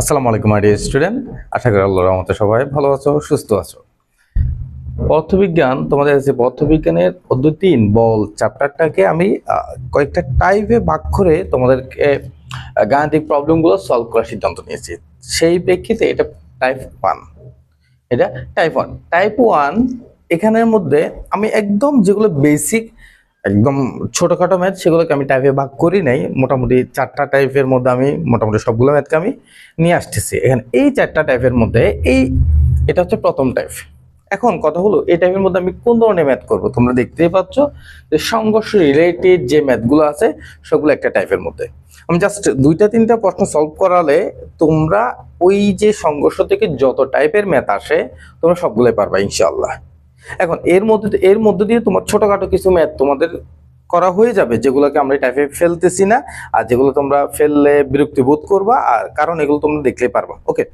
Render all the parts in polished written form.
আসসালামু আলাইকুম dear student, আশা করি আল্লাহর রহমতে সবাই ভালো আছো, সুস্থ আছো। পদার্থবিজ্ঞান, তোমাদের কাছে পদার্থবিজ্ঞানের অধ্যায় 3 বল চ্যাপ্টারটাকে আমি কয়েকটা টাইপে ভাগ করে তোমাদেরকে গাণিতিক প্রবলেমগুলো সলভ করার সিদ্ধান্ত নিয়েছি। সেই প্রেক্ষিতে এটা টাইপ 1, এটা টাইপ 1। টাইপ 1 এখানের মধ্যে আমি একদম যেগুলো বেসিক একদম ছোটখাটো ম্যাথ সেগুলোকে আমি টাইপে ভাগ করি নাই। মোটামুটি 4টা টাইপের মধ্যে আমি মোটামুটি সবগুলো ম্যাথকে আমি নিয়ে আসতেছি এখানে। এই 4টা টাইপের মধ্যে এটা হচ্ছে প্রথম টাইপ। এখন কথা হলো এই টাইপের মধ্যে আমি কোন ধরনের ম্যাথ করব। তোমরা দেখতেই পাচ্ছ যে সংঘর্ষ রিলেটেড যে ম্যাথগুলো আছে সবগুলো একটা টাইপের মধ্যে। আমি জাস্ট 2-3টা প্রশ্ন সলভ করালে তোমরা ওই যে সংঘর্ষ থেকে যত টাইপের ম্যাথ আসে তোমরা সবগুলোই পারবা ইনশাআল্লাহ। এখন এর মধ্যে দিয়ে তোমার ছোটখাটো কিছু ম্যাথ তোমাদের করা হয়ে যাবে, যেগুলোকে আমরা টাইপে ফেলতেছি না, আর যেগুলো তোমরা ফেললে বিরক্তি বোধ করবা, আর কারণ এগুলো তোমরা দেখলেই পারবা। ওকে,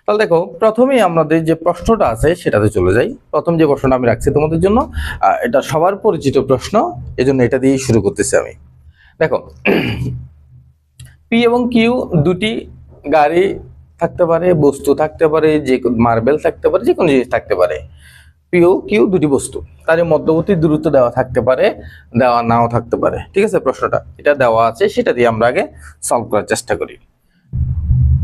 তাহলে দেখো প্রথমেই আমাদের যে প্রশ্নটা আছে সেটাতে চলে যাই। প্রথম যে প্রশ্নটা আমি রাখছি তোমাদের জন্য, এটা সবার পরিচিত প্রশ্ন, এজন্য এটা দিয়ে শুরু করতেছি আমি। দেখো, পি এবং কিউ দুটি গাড়ি থাকতে পারে, বস্তু থাকতে পারে, যে মার্বেল থাকতে পারে, যে কোনো জিনিস থাকতে পারে। পি ও কিউ দুটি বস্তু, তার মধ্যবর্তী দূরত্ব দেওয়া থাকতে পারে, দেওয়া নাও থাকতে পারে। ঠিক আছে, প্রশ্নটা এটা দেওয়া আছে, সেটা দিয়ে আমরা আগে সলভ করার চেষ্টা করি।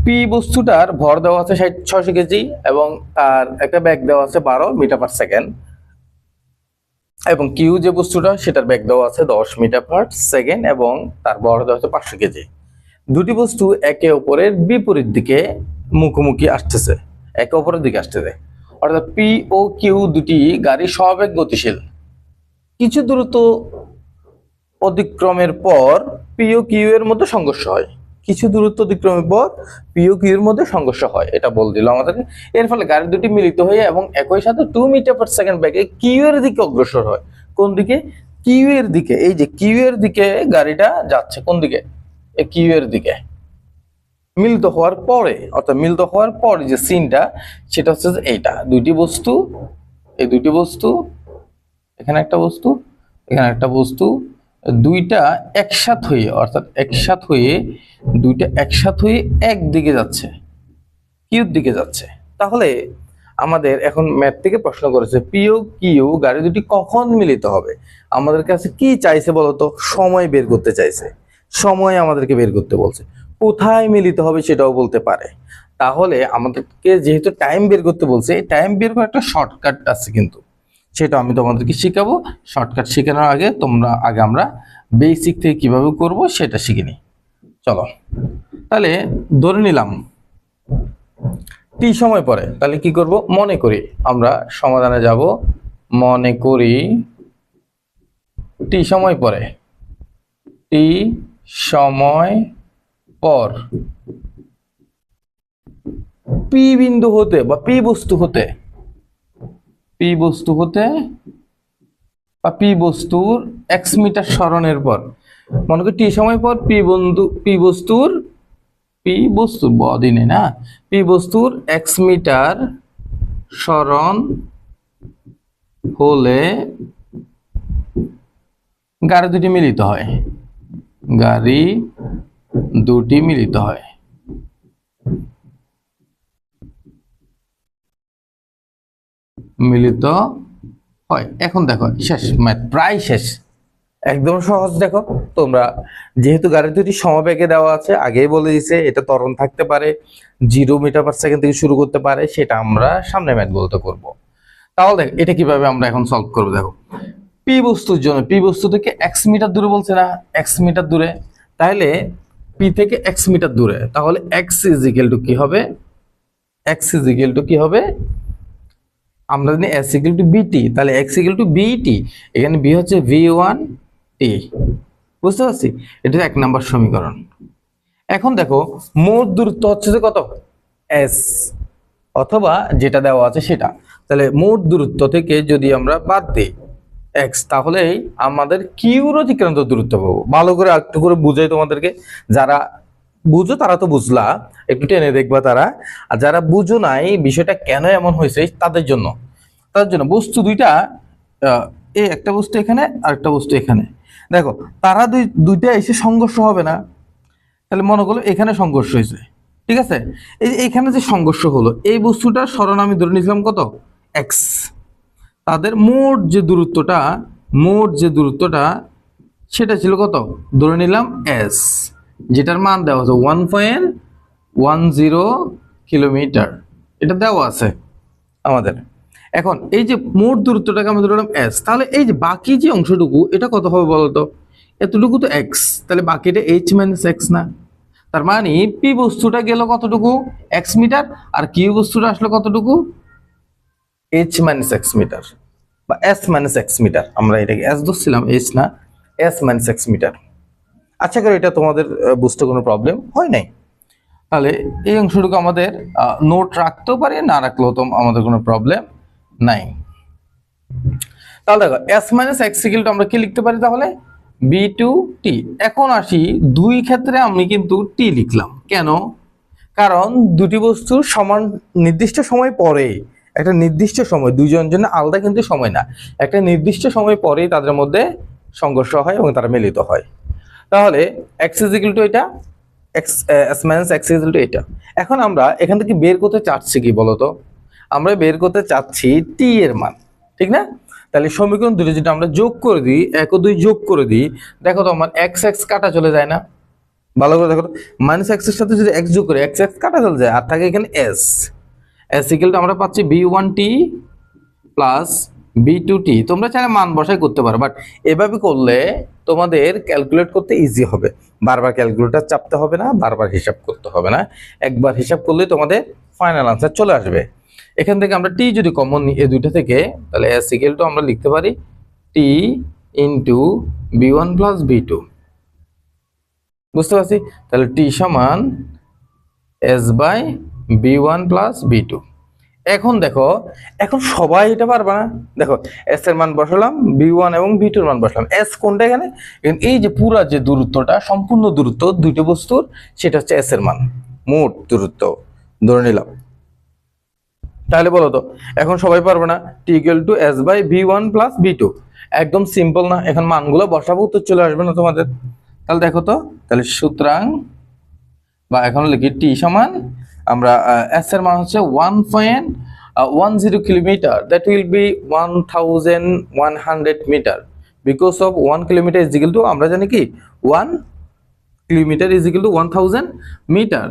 পি বস্তুটার ভর দেওয়া আছে 600 কেজি এবং তার একটা ব্যাগ দেওয়া আছে 12 মিটার পার সেকেন্ড, এবং কিউ যে বস্তুটা সেটার ব্যাগ দেওয়া আছে 10 মিটার পার সেকেন্ড এবং তার ভর দেওয়া আছে 500 কেজি। দুটি বস্তু একে অপরের বিপরীত দিকে মুখোমুখি আসতেছে, একে অপরের দিকে আসতেছে, অর্থাৎ পি ও কিউ দুটি গাড়ি সমবেগ গতিশীল। কিছু দূরত্ব অতিক্রমের পর পি ও কিউ এর মধ্যে সংঘর্ষ হয়। কিছু দূরত্ব অতিক্রমের পর পি ও কিউ এর মধ্যে সংঘর্ষ হয়, এটা বল দিল আমাদেরকে। এর ফলে গাড়ি দুটি মিলিত হয়ে এবং একই সাথে 2 মিটার পার সেকেন্ড বেগে কিউ এর দিকে অগ্রসর হয়। কোন দিকে? কিউ এর দিকে। এই যে কিউ এর দিকে গাড়িটা যাচ্ছে, কোন দিকে? কিউ এর দিকে। মিলিত হওয়ার পরে, অর্থাৎ মিলিত হওয়ার পরে যে সিনটা সেটা হচ্ছে এইটা, দুইটি বস্তু, এই দুইটি বস্তু, এখানে একটা বস্তু, এখানে একটা বস্তু, দুইটা একসাথ হয়ে, অর্থাৎ একসাথ হয়ে দুইটা একসাথ হয়ে একদিকে যাচ্ছে, কিউর দিকে যাচ্ছে। তাহলে আমাদের এখন ম্যাথ থেকে প্রশ্ন করেছে পি ও কিউ গাড়ি দুটি কখন মিলিত হবে। আমাদের কাছে কি চাইছে বলতো? সময় বের করতে চাইছে, সময় আমাদেরকে বের করতে বলছে। কোথায় মিলিত হবে সেটাও বলতে পারে। তাহলে আমাদেরকে যেহেতু টাইম বের করতে বলছে, এই টাইম বের করার একটা শর্টকাট আছে, কিন্তু সেটা আমি তোমাদেরকে শিখাবো। শর্টকাট শেখানোর আগে আমরা বেসিক থেকে কিভাবে করব সেটা শিখে নিই। চলো, তাহলে ধরে নিলাম টি সময় পরে, তাহলে কি করব? মনে করি আমরা সমাধানে যাব। মনে করি টি সময় পরে, টি সময় পর পি বিন্দু হতে বা পি বস্তু হতে বা পি বস্তুর এক্স মিটার সরণের পর, মনে করি টি সময় পর পি বস্তুর বদিনে না, পি বস্তুর এক্স মিটার সরণ হলে গাড়ি দুটি মিলিত হয়, গাড়ি দুটি মিলিত হয়। মিলিত হয়। এখন দেখো শেষ, ম্যাথ প্রায় শেষ, একদম সহজ। দেখো তোমরা, যেহেতু গাড়ি দুটি সমবেগে দেওয়া আছে, আগেই বলে দিছে এটা ত্বরণ থাকতে পারে, 0 মিটার পার সেকেন্ড থেকে শুরু করতে পারে, সেটা আমরা সামনে ম্যাথ বলতে করব। তাহলে এটা কিভাবে আমরা এখন সলভ করবো? দেখো, পি বস্তুর জন্য, পি বস্তু থেকে এক্স মিটার দূরে বলছে না, এক্স মিটার দূরে, তাহলে পি থেকে এক্স মিটার দূরে, তাহলে এক্স ইজ ইকুয়াল টু কি হবে? এক্স ইজ ইকুয়াল টু কি হবে? আমরা জানি এস ইকুয়াল টু বিটি, তাহলে এক্স ইকুয়াল টু বিটি, এখানে বি হচ্ছে v1 টি। বুঝতে পারছি? এটা 1 নম্বর সমীকরণ। এখন দেখো মোট দূরত্ব হচ্ছে যে কত? এস, অথবা যেটা দেওয়া আছে সেটা। তাহলে মোট দূরত্ব থেকে যদি আমরা বাদ দিই এক্স, তাহলে আমাদের কিউর অতিক্রান্ত দূরত্ব পাবো। ভালো করে একটু করে বুঝাই তোমাদেরকে, যারা বুঝো তারা তো বুঝলা, একটু টেনে দেখবা তারা, আর যারা বুঝো নাই বিষয়টা কেন এমন হয়েছে তাদের জন্য বস্তু দুইটা, এই একটা বস্তু এখানে আর একটা বস্তু এখানে, দেখো তারা দুইটা এসে সংঘর্ষ হবে না। তাহলে মনে করো এখানে সংঘর্ষ হয়েছে, ঠিক আছে। এই যে এখানে যে সংঘর্ষ হলো, এই বস্তুটার সরণ আমি ধরে নিয়েছিলাম কত, এক্স। তাদের মোট যে দূরত্বটা সেটা ছিল কত, ধরে নিলাম এস, যেটার মান দেওয়া আছে 1.10 কিলোমিটার, এটা দেওয়া আছে আমাদের। এখন এই যে মোট দূরত্বটাকে আমরা ধরলাম এস, তাহলে এই যে বাকি যে অংশটুকু এটা কত হবে বলতো, এতটুকু তো এক্স, তাহলে বাকিটা এইচ মাইনাস এক্স না। তার মানে পি বস্তুটা গেল কতটুকু, এক্স মিটার, আর কিউ বস্তুটা আসলো কতটুকু, এইচ মাইনাস এক্স মিটার বা এস মাইনাস এক্স মিটার। আমরা এটাকে এস ধরছিলাম, এইচ না, এস মাইনাস এক্স মিটার। আচ্ছা করে এটা তোমাদের বুঝতে কোনো প্রবলেম হয় নাই? তাহলে এই অংশটুকু আমাদের নোট রাখতেও পারি, না রাখলেও তো আমাদের কোনো প্রবলেম নাই। তাহলে দেখো S minus x equal to আমরা কি লিখতে পারি তাহলে, বি টু টি। এখন আসি দুই ক্ষেত্রে আমি কিন্তু টি লিখলাম কেন, কারণ দুটি বস্তুর সমান নির্দিষ্ট সময় পরে, একটা নির্দিষ্ট সময়, দুইজন জন্য আলাদা কিন্তু সময় না, একটা নির্দিষ্ট সময় পরেই তাদের মধ্যে সংঘর্ষ হয় এবং তারা মিলিত হয়। তাহলে এক্স ইজ ইকুয়াল টু এটা, S minus x is equal two এটা। এখন আমরা এখান থেকে বের করতে চাচ্ছি কি বলতো, আমরা বের করতে চাচ্ছি টি এর মান, ঠিক না? তাহলে সমীকরণ দুটো যেটা আমরা যোগ করে দিই, 1 ও 2 যোগ করে দিই, দেখো তো আমার এক্স এক্স কাটা চলে যায় না? ভালো করে দেখো, মাইনাস এক্স এর সাথে যদি এক্স যোগ করি, এক্স এক্স কাটা চলে যায়, আর থাকে এখানে এস। এস ইকুয়াল টু আমরা পাচ্ছি B one T plus B two T. তোমরা চাইলে মান বসাই করতে পারো, বাট এভাবে করলে তোমাদের ক্যালকুলেট করতে ইজি হবে, বারবার ক্যালকুলেটর চাপতে হবে না, বারবার হিসাব করতে হবে না, একবার হিসাব করলে তোমাদের ফাইনাল আনসার চলে আসবে। এখান থেকে আমরা টি যদি কমন নিই এই দুইটা থেকে, তাহলে এস ইকুয়াল টু আমরা লিখতে পারি T into B one plus B two. বুঝতে পারছি? তাহলে টি সমান S by B one plus B two. এখন দেখো, এখন সবাই এটা পারবা না। দেখো এস এর মান বসালাম, বি ওয়ান এবং বি টুর মান বসালাম, এস কোনটা এখানে, এই যে পুরা যে দূরত্বটা, সম্পূর্ণ দূরত্ব দুইটা বস্তুর, সেটা হচ্ছে এস এর মান, মোট দূরত্ব ধরে নিলাম। তাহলে বলো তো এখন সবাই পারবে না, T equal to S by B one plus B two. একদম সিম্পল না? এখন মানগুলো বসাবো, উত্তর চলে আসবে না তোমাদের? তাহলে দেখো তো, তাহলে সুতরাং বা এখন লিখি টি সমান, আমরা এস এর মান হচ্ছে 1.10 kilometre, that will be 1100 metre, because of 1 kilometre is equal to, আমরা জানি কি 1 kilometre is equal to 1000 metre,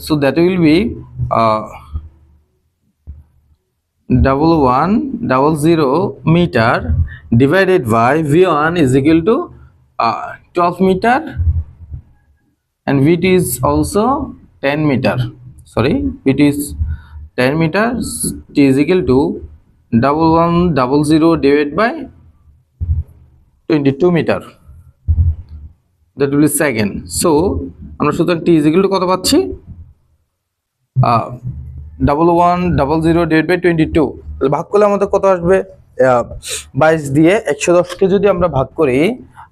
so that will be 1100 meter divided by V1 is equal to 12 meter and VT is also 10 meter. Sorry, VT is 10 meter. T is equal to 1100 divided by 22 meter. That will be second. So আমরা সুতরাং T is equal to কত পাচ্ছি, 1100 divide by 22, ভাগ করলে আমাদের কত আসবে, 22 দিয়ে 110কে যদি আমরা ভাগ করি,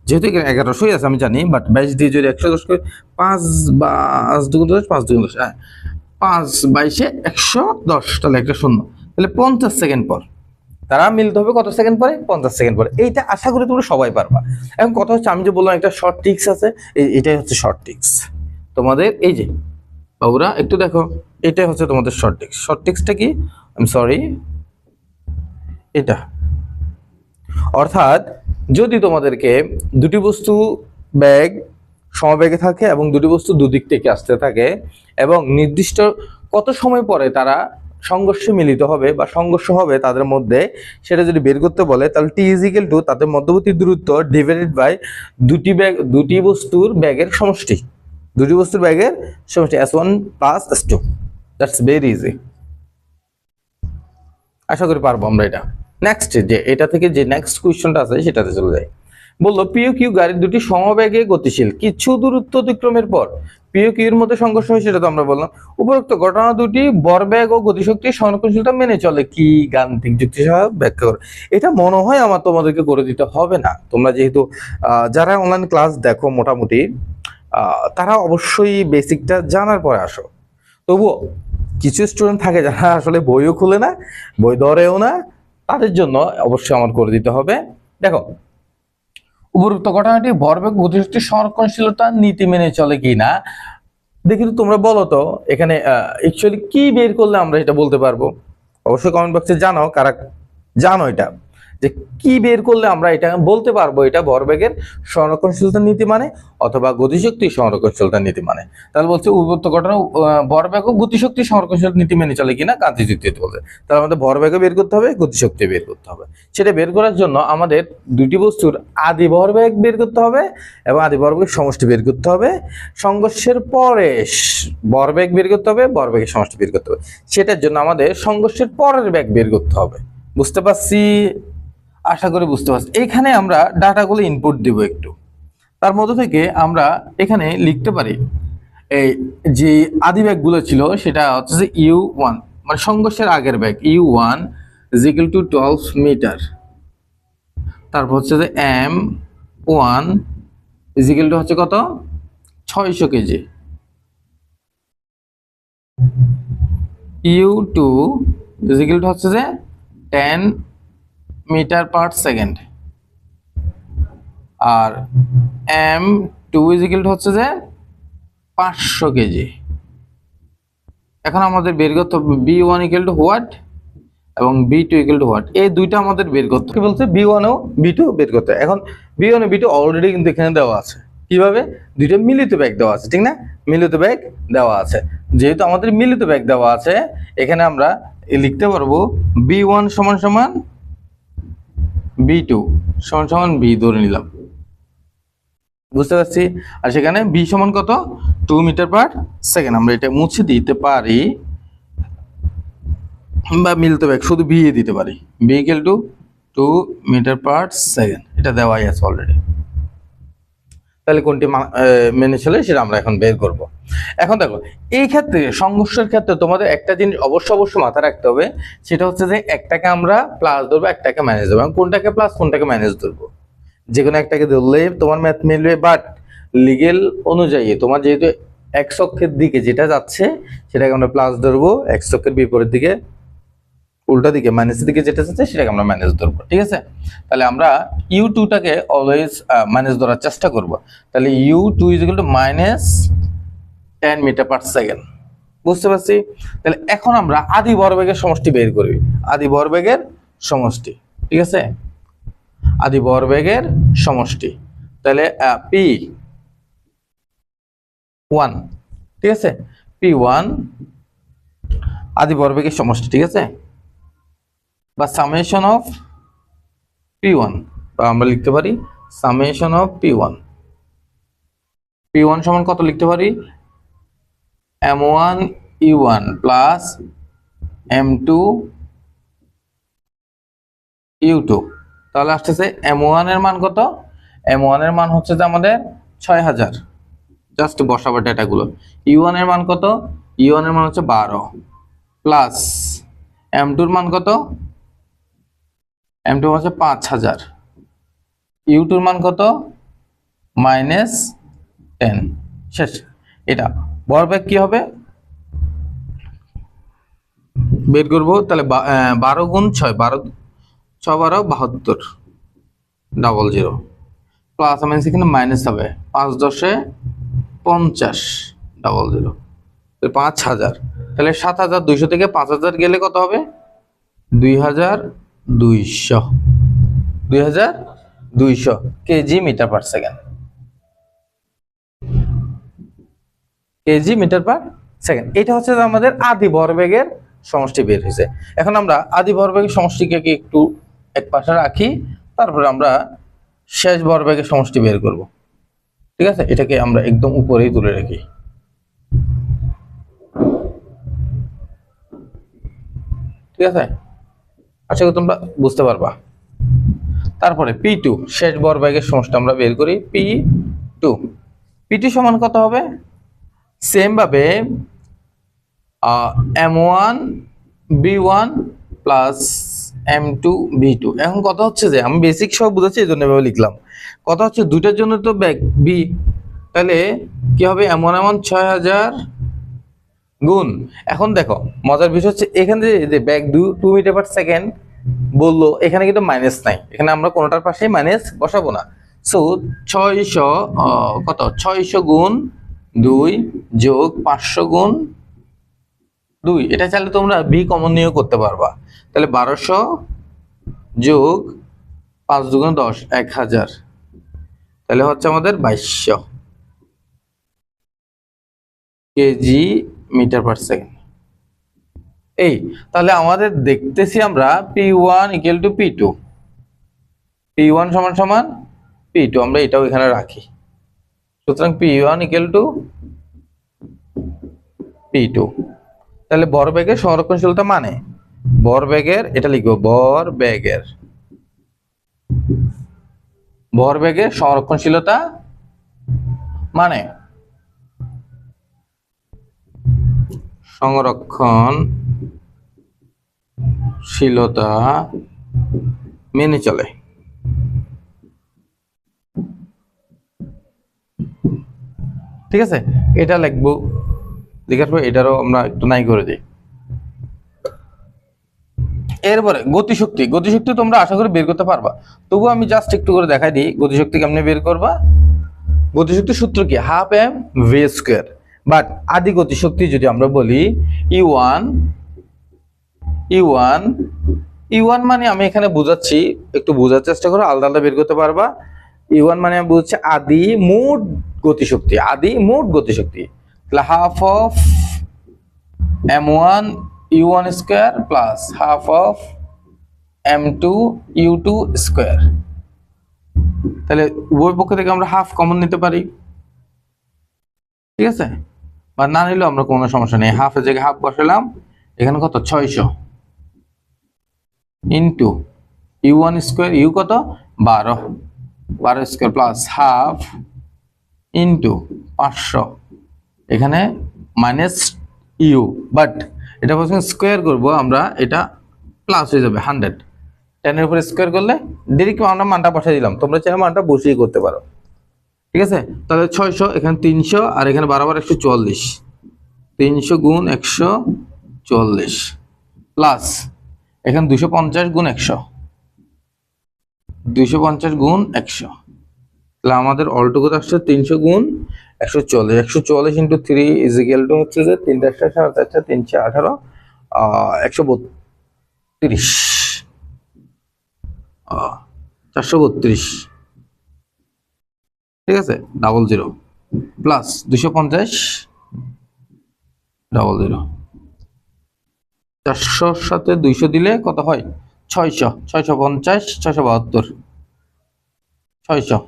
যেহেতু এখানে 1100 আছে আমি জানি, বাট 22 দিয়ে যদি 110 করে, 5 5 দুগুণ 10, 5 দুগুণ 10, 5 22 110, তাহলে একটা শূন্য, তাহলে 50 সেকেন্ড পর তারা মিলতে হবে, কত সেকেন্ড পরে, 50 সেকেন্ড পরে। এইটা আশা করি তোমরা সবাই পারবা। এখন কথা হচ্ছে, আমি যে বললাম একটা শর্ট ট্রিক্স আছে, এটাই হচ্ছে শর্ট ট্রিক্স তোমাদের। এই যে বাবুরা একটু দেখো, এটাই হচ্ছে তোমাদের শর্ট ট্রিক্স। শর্ট ট্রিক্সটা কি, আমি সরি, এটা অর্থাৎ যদি তোমাদেরকে দুটি বস্তু ব্যাগ সমবেগে থাকে এবং দুটি বস্তু দুদিক থেকে আসতে থাকে এবং নির্দিষ্ট কত সময় পরে তারা সংঘর্ষে মিলিত হবে বা সংঘর্ষ হবে তাদের মধ্যে, সেটা যদি বের করতে বলে, তাহলে টি ইজ ইকুয়াল টু তাদের মধ্যবর্তী দূরত্ব ডিভাইডেড বাই দুটি বস্তুর ব্যাগের সমষ্টি, দুটি বস্তুর ব্যাগের সমষ্টি, S1 plus S2। That's very easy, আশা করি পারবো আমরা এটা। নেক্সট যে এটা থেকে যে নেক্সট কোয়েশ্চনটা আছে সেটাতে চলে যাই। বললো পিও কিউ গাড়ির দুটি সমবেগে গতিশীল, কিছু দূরত্ব অতিক্রমের পর পিও কিউ এর মধ্যে সংঘর্ষ হয়, সেটা তো আমরা বললাম। উপরোক্ত ঘটনা দুটি ভরবেগ ও গতিশক্তি সংরক্ষণশীলতা মেনে চলে, কি গাণিতিক যুক্তি সহ ব্যাখ্যা করো। এটা মনে হয় আমার তোমাদেরকে করে দিতে হবে না, তোমরা যেহেতু যারা অনলাইন ক্লাস দেখো মোটামুটি, তারা অবশ্যই বেসিকটা জানার পরে আসো। তবুও কিছু স্টুডেন্ট থাকে যারা আসলে বইও খুলে না, বই ধরেও না, তাদের জন্য অবশ্যই আমার করে দিতে হবে। দেখো, উপরোক্ত ঘটনাটি ভরবেগ গতিশক্তি সংরক্ষণশীলতা নীতি মেনে চলে কিনা, দেখি তো তোমরা বলো তো এখানে অ্যাকচুয়ালি কি বের করলে আমরা এটা বলতে পারবো। অবশ্যই কমেন্ট বক্সে জানাও কারা জানো এটা, যে কি বের করলে আমরা এটা বলতে পারবো এটা ভরবেগের সংরক্ষণশীলতা নীতি মানে অথবা গতিশক্তি সংরক্ষণশীলতা নীতি মানে। তাহলে বলছে উদ্বুদ্ধ ঘটনা ভরবেগ ও গতিশক্তি সংরক্ষণশীলতা নীতি মেনে চলে কিনা গাণিতিক যুক্তিতে বলছে। তাহলে আমাদের ভরবেগও বের করতে হবে, গতিশক্তি বের করতে হবে। সেটা বের করার জন্য আমাদের দুটি বস্তুর আদি ভরবেগ বের করতে হবে এবং আদি ভরবেগের সমষ্টি বের করতে হবে। সংঘর্ষের পরে ভরবেগ বের করতে হবে, ভরবেগের সমষ্টি বের করতে হবে। সেটার জন্য আমাদের সংঘর্ষের পরের বেগ বের করতে হবে। বুঝতে পারছি? আশা করি বুঝতে পারছি। এখানে আমরা ডাটাগুলো ইনপুট দিব একটু, তার মধ্যে থেকে আমরা এখানে লিখতে পারি এই যে আদি ব্যাগগুলো ছিল সেটা হচ্ছে যে u1 মানে সংঘর্ষের আগের ব্যাগ u1 = 12 মিটার। তারপর হচ্ছে যে m1 = হচ্ছে কত 600 কেজি, u2 = হচ্ছে যে 10 মিটার পার সেকেন্ড, আর m2 = হচ্ছে যে 500 কেজি। এখন আমাদের বের করতে হবে b1 = হোয়াট এবং b2 = হোয়াট। এই দুইটা আমাদের বের করতে হবে। কি বলছে b1 ও b2 বের করতে। এখন b1 ও b2 অলরেডি কিন্তু এখানে দেওয়া আছে। কিভাবে? দুইটা মিলিত বেগ দেওয়া আছে, ঠিক না? মিলিত বেগ দেওয়া আছে। যেহেতু আমাদের মিলিত বেগ দেওয়া আছে এখানে আমরা লিখতে পারবো b1 = b2 = b ধরে নিলাম। বুঝতে পারছি? আর সেখানে b সমান কত 2 মিটার পার সেকেন্ড। আমরা এটা মুছে দিতে পারি বা মিলতে বেগ শুধু b এ দিতে পারি, b = 2 মিটার পার সেকেন্ড। এটা দেওয়াই আছে অলরেডি। তাহলে কোনটি মেনে চলে সেটা আমরা এখন বের করব। এখন দেখো এই ক্ষেত্রে সংঘর্ষের ক্ষেত্রে তোমাদের একটা জিনিস অবশ্যই মাথায় রাখতে হবে, সেটা হচ্ছে যে একটাকে আমরা প্লাস ধরবো, একটাকে মাইনাস ধরবো। কোনটাকে প্লাস কোনটাকে মাইনাস ধরবো, যে কোনো একটাকে ধরলে তোমার ম্যাথ মিলবে। বাট লিগেল অনুযায়ী তোমার যেহেতু x অক্ষের দিকে যেটা যাচ্ছে সেটাকে আমরা প্লাস ধরবো, x অক্ষের বিপরীত দিকে উল্টা দিকে মাইনাসের দিকে যেটা যাচ্ছে সেটাকে আমরা মাইনাস ধরবো, ঠিক আছে? তাহলে আমরা u2 টাকে অলওয়েজ মাইনাস ধরার চেষ্টা করব। তাহলে u2 = -10 মিটার পার সেকেন্ড। বুঝতে পারছি? তাহলে এখন আমরা আদি ভরবেগের সমষ্টি বের করি। আদি ভরবেগের সমষ্টি, ঠিক আছে? আদি ভরবেগের সমষ্টি। তাহলে p1, ঠিক আছে? p1 আদি ভরবেগের সমষ্টি, ঠিক আছে? বা সামেশন অফ p1, বা আমরা লিখতে পারি সামেশন অফ p1। p1 সমান কত লিখতে পারি m1 u1 plus m2 u2। তাহলে আসতেছে m1 এর মান কত? m1 এর মান হচ্ছে যে আমাদের 6000। জাস্ট বসাবো ডেটাগুলো। u1 এর মান কত? u1 এর মান হচ্ছে 12 প্লাস m2 এর মান কত? m2 হচ্ছে 5000, u2 এর মান কত? -10। শেষ। এটা ভরবেগ কি হবে বের করব। তাহলে 12 × 6 12 6 12 72 00 প্লাস আমি এখানে মাইনাস হবে 5 10 50 00 5000। তাহলে 7200 থেকে 5000 গেলে কত হবে? 2200 KG metre per second. KG metre per second. এটা হচ্ছে আমাদের আদি ভরবেগের সমষ্টি বের হয়েছে। এখন আমরা আদি ভরবেগের সমষ্টিকে একটু এক পাশে রাখি, তারপরে আমরা শেষ ভরবেগের সমষ্টি বের করব, ঠিক আছে? এটাকে আমরা একদম উপরেই তুলে রাখি, ঠিক আছে? আশা করি তোমরা বুঝতে পারবা। তারপরে p2 শেষ ভরবেগের সমষ্টি আমরা বের করি। p2 সমান কত হবে? সেম ভাবে m1 b1 plus m2 b2। এখন কথা হচ্ছে যে আমি বেসিক সব বুঝাচ্ছি এই জন্য এভাবে লিখলাম। কথা হচ্ছে দুইটার জন্য তো ব্যাগ b, তাহলে কি হবে? m1 6000 গুণ। এখন দেখো মজার বিষয় হচ্ছে এখানে যে ব্যাগ 2 মিটার পার সেকেন্ড বললো, এখানে কিন্তু মাইনাস নাই। এখানে আমরা কোনোটার পাশে মাইনাস বসাবো না। সো 600 কত 600 গুণ 2 যোগ 500 গুণ 2, এটা চাইলে তোমরা বি কমন নিয়েও করতে পারবা। তাহলে 1200 যোগ 5 দুগুণ 10, 1000, তাহলে হচ্ছে আমাদের 2200 কেজি মিটার পার সেকেন্ড। এই তাহলে আমাদের দেখতেছি আমরা P1 equal to P2, P1 সমান সমান P2, আমরা এটাও এখানে রাখি। সুতরাং P1 ইকুয়াল টু P2। তাহলে ভরবেগের সংরক্ষণশীলতা মানে ভরবেগের, এটা লিখবো ভরবেগের সংরক্ষণশীলতা মানে সংরক্ষণশীলতা মেনে চলে। ঠিক আছে, এটা লিখবো, লেখার পর এটারও আমরা একটু নাই করে দিই। এরপরে গতিশক্তি, গতিশক্তি তোমরা আশা করি বের করতে পারবা, তবু আমি জাস্ট একটু করে দেখাই দিই গতিশক্তি কেমনে বের করবা। গতিশক্তির সূত্র কি? Half M V square. But আদি গতিশক্তি যদি আমরা বলি E1 মানে আমি এখানে বুঝাচ্ছি, একটু বোঝার চেষ্টা করো, আলাদা আলাদা বের করতে পারবা। E1 মানে আমি বুঝছি আদি মোট গতিশক্তি, তাহলে half of m1 u1 square plus half of m2 u2 square. তাহলে উভয় পক্ষ থেকে আমরা হাফ কমন নিতে পারি, ঠিক আছে, বা না নিলেও আমরা কোনো সমস্যা নেই, হাফের জায়গায় হাফ বসালাম, এখানে কত 600 ইন্টু u1 স্কয়ার, ইউ কত 12 স্কয়ার প্লাস হাফ ইন্টু 500, এখানে মাইনাস ইউ, বাট এটা বলছেন স্কোয়ার করবো আমরা, এটা প্লাস হয়ে যাবে 100, 10 এর উপরে স্কোয়ার করলে ডিরেক্ট আমরা মানটা বসাই দিলাম, তোমরা চাইলে মানটা বসিয়ে করতে পারো। ঠিক আছে, তাহলে 600, এখানে 300, আর এখানে বারবার 140, 300 গুণ 140 প্লাস এখানে 250 গুণ 100, 250 গুণ 100, তাহলে আমাদের অলটুকু আসছে 300 গুণ 140, 140 ইন্টু 3 ইজ ইকুয়াল টু হচ্ছে যে 3 × 4 = 318, 132, 432, ঠিক আছে, 00 প্লাস 250 00, 400 সাথে 200 দিলে কত হয় 600, 650, 672, 600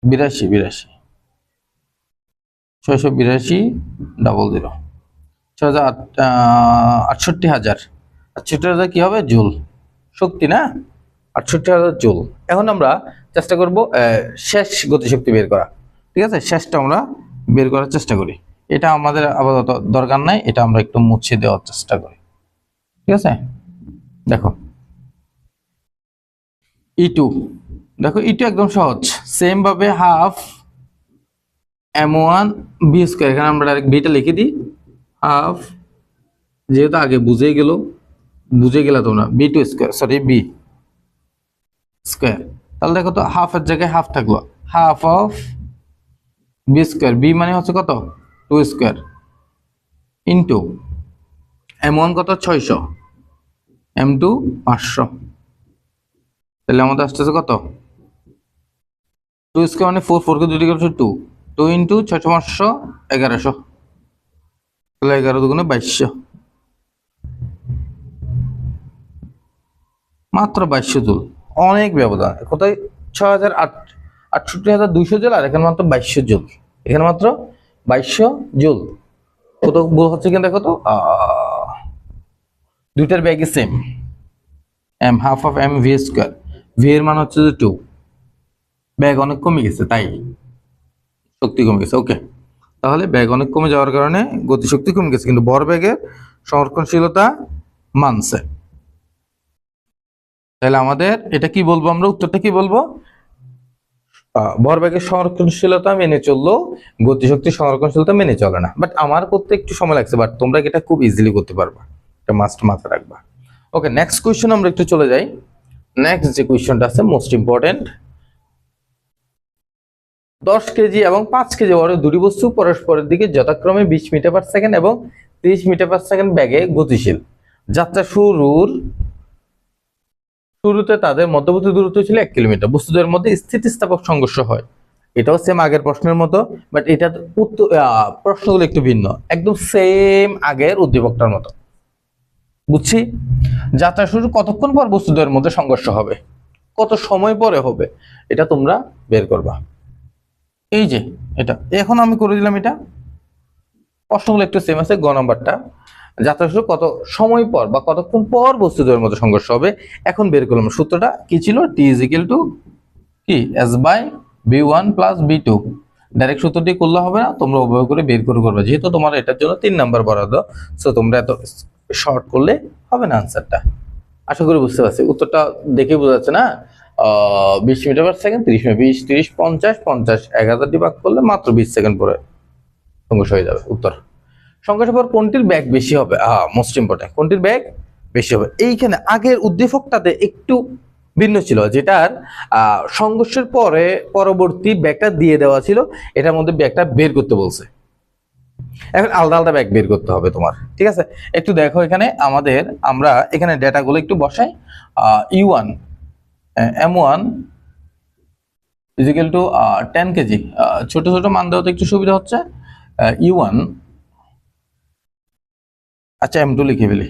82, 682 00, 68,000, 68,000 কি হবে জুল শক্তি না, 68,000 জুল। এখন আমরা চেষ্টা করব শেষ গতিশক্তি বের করা, ঠিক আছে, শেষটা আমরা বের করার চেষ্টা করি, এটা আমাদের আপাতত দরকার নাই, এটা আমরা একটু মুছে দেওয়ার চেষ্টা করি। ঠিক আছে, দেখো E2, দেখো E2 একদম সহজ, সেম ভাবে হাফ m1 b স্কয়ার, এখানে আমরা ডাইরেক্ট বিটা লিখে দিই, হাফ, যেহেতু আগে বুঝে গেলা তোমরা, b2 square, sorry b square, তাহলে দেখো তো হাফের জায়গায় হাফ থাকলো, half of b square, b মানে হচ্ছে কত 2 স্কয়ার ইনটু m1 কত 600, m2 500, তাহলে আমাদের আসতেছে কত 2 স্কয়ার মানে 4, 4 কে 2 দিয়ে 2 ইনটু 600 500 1100, তাহলে 11 দুগুণে 2200, মাত্র 2200 জুল, অনেক ব্যবধান, কোথায় 68,200 জুল, আর এখানে মাত্র 2200 জুল, এখানে মাত্র 2200 জুল, কত ভুল হচ্ছে কিনা দেখো তো, দুইটার ব্যাগই same, m half of m v square, v এর মান হচ্ছে যে 2, ব্যাগ অনেক কমে গেছে তাই শক্তি কমে গেছে। ওকে, তাহলে ব্যাগ অনেক কমে যাওয়ার কারণে গতিশক্তি কমে গেছে, কিন্তু ভরবেগের সংরক্ষণশীলতা মানছে। তাহলে আমাদের এটা কি বলবো, আমরা উত্তরটা কি বলবো, ভরবেগের সংরক্ষণশীলতা মেনে চললো, গতিশক্তির সংরক্ষণশীলতা মেনে চলে না। বাট আমার করতে একটু সময় লাগছে, বাট তোমরা এটা খুব ইজিলি করতে পারবা, এটা মাস্ট মাথায় রাখবা। ওকে, নেক্সট কোয়েশ্চন আমরা একটু চলে যাই। নেক্সট যে কোয়েশ্চনটা আছে মোস্ট ইম্পর্টেন্ট, 10 কেজি এবং 5 কেজি ওয়ারের দুটি বস্তু পরস্পরের দিকে যথাক্রমে 20 মিটার/সেকেন্ড এবং 30 মিটার/সেকেন্ড বেগে গতিশীল। যাত্রা শুরুতে তাদের মধ্যবর্তী দূরত্ব ছিল 1 কিলোমিটার। বস্তুদের মধ্যে স্থিতিস্থাপক সংঘর্ষ হয়। এটাও সেম আগের প্রশ্নের মতো, বাট এটা উত্তর প্রশ্নগুলো একটু ভিন্ন, একদম সেম আগের উদ্দীপকটার মতো। বুঝছি। যাত্রা শুরু কতক্ষণ পর বস্তুদের মধ্যে সংঘর্ষ হবে, কত সময় পরে হবে, এটা তোমরা বের করবা। এই যে এটা এখন আমি করে দিলাম, এটা প্রশ্নগুলো একটু সেম আছে। গ নাম্বারটা যাত্রা শুরু কত সময় পর বা কতক্ষণ পর বস্তুদের মধ্যে সংঘর্ষ হবে, এখন বের করলাম। সূত্রটা কি ছিল? টি ইজ ইকুয়াল টু কি এস বাই বি1 প্লাস বি2। ডাইরেক্ট সূত্রটি করলে হবে না, তোমরা উভয় করে বের করে করবে, যেহেতু তোমার এটার জন্য 3 নাম্বার বরাদ্দ, সো তোমরা এত শর্ট করলে হবে না আনসারটা। আশা করি বুঝতে পারছি। উত্তরটা দেখে বোঝা যাচ্ছে না? 20 মিটার/সেকেন্ড, 30 মিটার, 20, 30, 50, 50, 1000 ভাগ করলে মাত্র 20 সেকেন্ড পরে সংঘর্ষ হয়ে যাবে। উত্তর সংঘর্ষের পর কোনটির ব্যাগ বেশি হবে? মোস্ট ইম্পর্টেন্ট, কোনটির ব্যাগ বেশি হবে। এইখানে আগের উদ্দীপকটাতে একটু ভিন্ন ছিল, যেটার সংঘর্ষের পরে পরবর্তী ব্যাগটা দিয়ে দেওয়া ছিল, এটার মধ্যে ব্যাগটা বের করতে বলছে। এখন আলাদা আলাদা ব্যাগ বের করতে হবে তোমার, ঠিক আছে? একটু দেখো এখানে আমরা এখানে ডেটাগুলো একটু বসাই। U1 M1 is equal two 10 KG. ছোট ছোট মান দেওয়া তো একটু সুবিধা হচ্ছে। U1, আচ্ছা M2 লিখে ফেলি,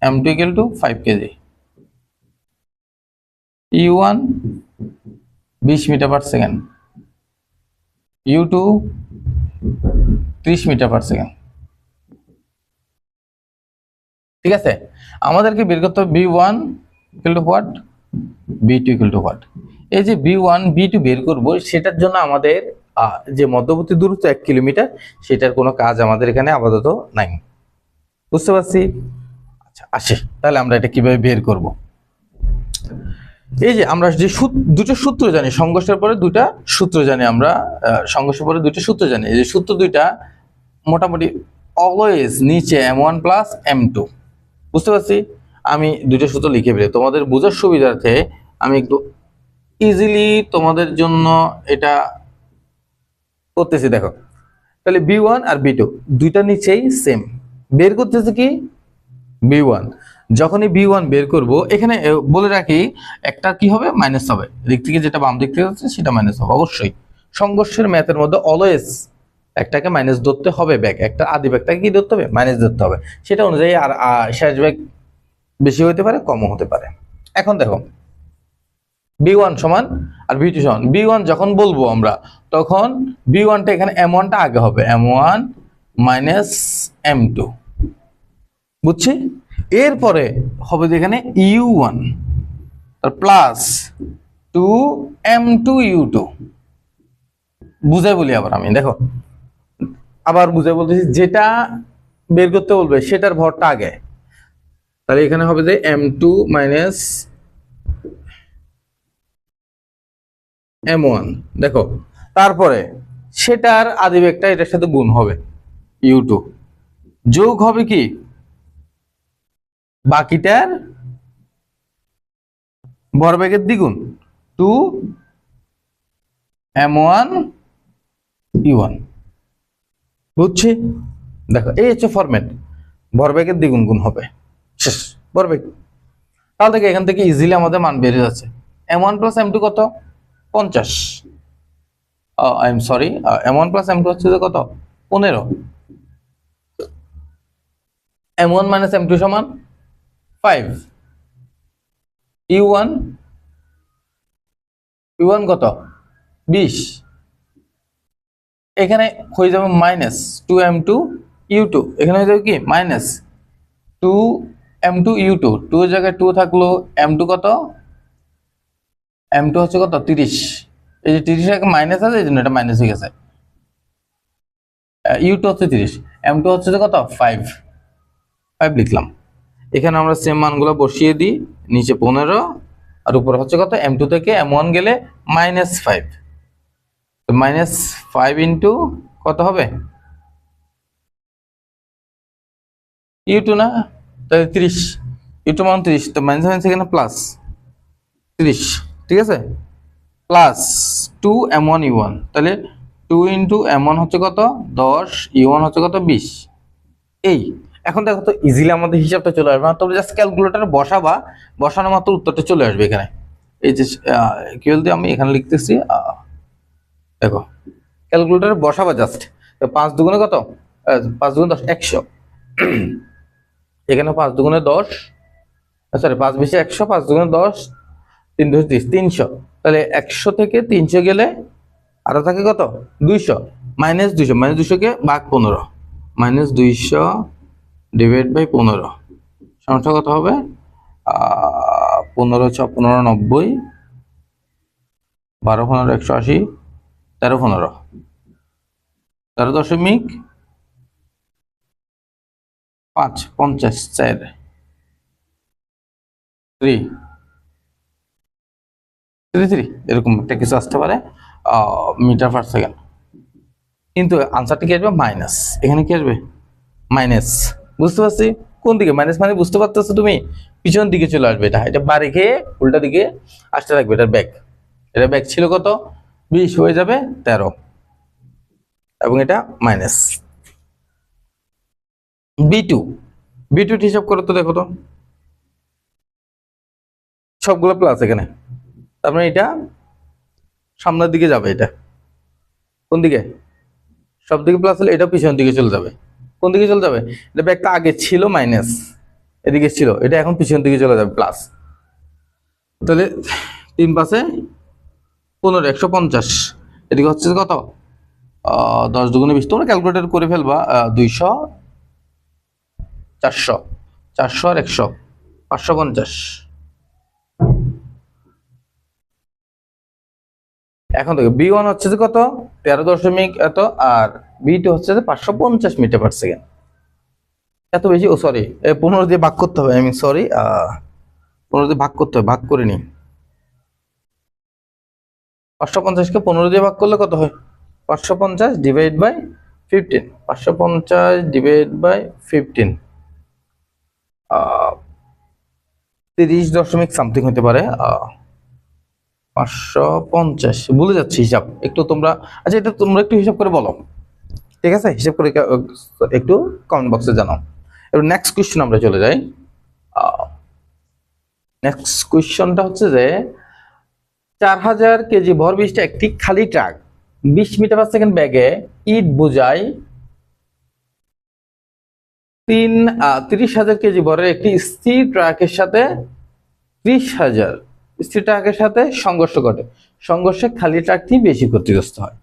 M2 equal to 5 KG. U1 20 metre per second, U2 30 metre per second. ঠিক আছে, আমাদেরকে বের করতে হবে B1 equal to what, B2 equal to what. এই যে B1 B2 বের করব, সেটার জন্য আমাদের যে মধ্যবর্তী দূরত্ব 1 কিলোমিটার, সেটার কোনো কাজ আমাদের এখানে আপাতত নাই। বুঝতে পারছি? আচ্ছা আসে, তাহলে আমরা এটা কিভাবে বের করব। এই যে আমরা যে দুটো সূত্র জানি, সংঘর্ষের পরে দুটা সূত্র জানি আমরা, সংঘর্ষের পরে দুটো সূত্র জানি। এই যে সূত্র দুইটা মোটামুটি অলওয়েজ নিচে M1 প্লাস M2। বুঝতে পারছি? আমি দুটো সূত্র লিখে ফেলি তোমাদের বোঝার সুবিধার্থে। আমি একটু ইজিলি তোমাদের জন্য এটা করতেছি, দেখো। তাহলে B1 আর B2 দুইটা নিচেই সেম, বের করতেছে কি B1। যখনই B1 বের করব, এখানে বলে রাখি একটা কি হবে, মাইনাস হবে। দিক থেকে যেটা বাম দিক থেকে হচ্ছে সেটা মাইনাস হবে অবশ্যই। সংঘর্ষের ম্যাথের মধ্যে অলওয়েজ একটাকে মাইনাস ধরতে হবে, ব্যাগ একটা আদি ব্যাগটাকে কি ধরতে হবে, মাইনাস ধরতে হবে। সেটা অনুযায়ী আর শেষ ব্যাগ বেশি হতে পারে, কমও হতে পারে। এখন দেখো B1 সমান আর B2 সমান। B1 যখন বলবো আমরা, তখন B1টা এখানে M1টা আগে হবে, M1 মাইনাস M2। বুঝছি? এরপরে হবে এখানে U1 প্লাস 2M2 U2। বুঝে বলি আবার আমি, দেখো আবার বুঝে বলতেছি, যেটা বের করতে বলবে সেটার ভরটা আগে। তাহলে এখানে হবে যে M2 মাইনাস M1, দেখো। তারপরে সেটার আদিবেগটা এটার সাথে গুণ হবে U2, যোগ হবে কি বাকিটার ভরবেগের দ্বিগুণ 2M1 U1। বুঝছি? দেখো এই হচ্ছে ফরম্যাট, ভরবেগের দ্বিগুণ গুণ হবে, শেষ ভরবেগ। তাহলে থেকে এখান থেকে ইজিলি আমাদের মান বেড়ে যাচ্ছে। M1 প্লাস M2 কত? 50। I am sorry, M1 plus M2 হচ্ছে যে কত? 15। M1 মাইনাস M2 সমান 5। U1 কত? 20। এখানে হয়ে যাবে মাইনাস 2M2 U2, এখানে হয়ে যাবে কি মাইনাস 2M2 U2। 2 এর জায়গায় 2 থাকলো, M2 কত? M2 হচ্ছে কত? 30। এই যে 30 এর মাইনাস আছে, এই জন্য এটা মাইনাস হয়ে গেছে। U2 হচ্ছে 30, M2 হচ্ছে কত? 5 লিখলাম। এখানে আমরা সেম মানগুলো বসিয়ে দিই, নিচে 15 আর উপরে হচ্ছে কত? M2 থেকে M1 গেলে -5। তো -5 ইন্টু কত হবে? U2 না, তাহলে 30। U2 মান 30, তো মাইনাস এখানে প্লাস 30। ঠিক আছে, প্লাস 2m1 তাহলে 2 × m1 হচ্ছে কত 10, u1 হচ্ছে কত 20। এই এখন দেখো তো ইজিলি আমাদের হিসাবটা চলে আসবে, তোমরা জাস্ট ক্যালকুলেটরে বসাবা, বসানো মাত্র উত্তরটা চলে আসবে এখানে। এই যে কি বলতে আমি এখানে লিখতেছি, দেখো ক্যালকুলেটরে বসাবা জাস্ট 5 দুগুণে কত 5 দুগুণে 10 100, এখানে 5 দুগুণে 10 সরি 5 বেশি 100, 5 দুগুণে 10 3 2 30 300, তাহলে 100 থেকে 300 গেলে আরো থাকে কত 200, -200 কে ভাগ 15, -200 ডিভাইড বাই 15 সমস্যা কত হবে 15 × 15 90, 12 × 15 180, 13 15 13.5 50 4 3 3 এরকম একটা কিছু আসতে পারে মিটার পার সেকেন্ড। কিন্তু আনসারটা কি আসবে মাইনাস, এখানে কি আসবে মাইনাস। বুঝতে পারছি কোন দিকে মাইনাস মানে বুঝতে পারতেছো তুমি, পিছন দিকে চলে আসবে, এটা বাড়ি খেয়ে উল্টা দিকে আসতে থাকবে, এটার ব্যাক, এটা ব্যাক ছিল কত 20 হয়ে যাবে 13 এবং এটা মাইনাস। B2 হিসাব করো তো, দেখো তো সবগুলো প্লাস এখানে, তার মানে এটা সামনের দিকে যাবে, এটা কোন দিকে সব দিকে প্লাস হলে এটা পিছনের দিকে চলে যাবে, কোন দিকে চলে যাবে এটা ব্যাকটা আগে ছিল মাইনাস এদিকে ছিল, এটা এখন পিছনের দিকে চলে যাবে প্লাস। তাহলে 3 পাশে 15 150, এদিকে হচ্ছে কত 10 দুগুণে 20, তোমরা ক্যালকুলেটর করে ফেলবা 200 400 400 আর 100 550। এখন দেখো B1 হচ্ছে যে কত 13 এত, আর B2 হচ্ছে যে 550 মিটার পার সেকেন্ড, এত বেশি। ও সরি 15 দিয়ে ভাগ করতে হবে, আমি সরি 15 দিয়ে ভাগ করতে হবে, ভাগ করে নি। 550 কে 15 দিয়ে ভাগ করলে কত হয় 550 divide by 15, 550 divide by 15 30 something হতে পারে 550, ভুলে যাচ্ছি হিসাব একটু তোমরা। আচ্ছা এটা তোমরা একটু হিসাব করে বলো, ঠিক আছে হিসাব করে একটু কমেন্ট বক্সে জানাও। এবার নেক্সট কোশ্চেন আমরা চলে যাই। নেক্সট কোশ্চেনটা হচ্ছে যে 4000 কেজি ভর বিশিষ্ট একটি খালি ট্রাক 20 মিটার পার সেকেন্ড ব্যাগে ইট বোঝাই 30,000 কেজি ভরের একটি স্থির ট্রাকের সাথে 30,000 স্থির ট্রাকের সাথে সংঘর্ষ ঘটে। সংঘর্ষে খালি ট্রাকটি বেশি ক্ষতিগ্রস্ত হয়।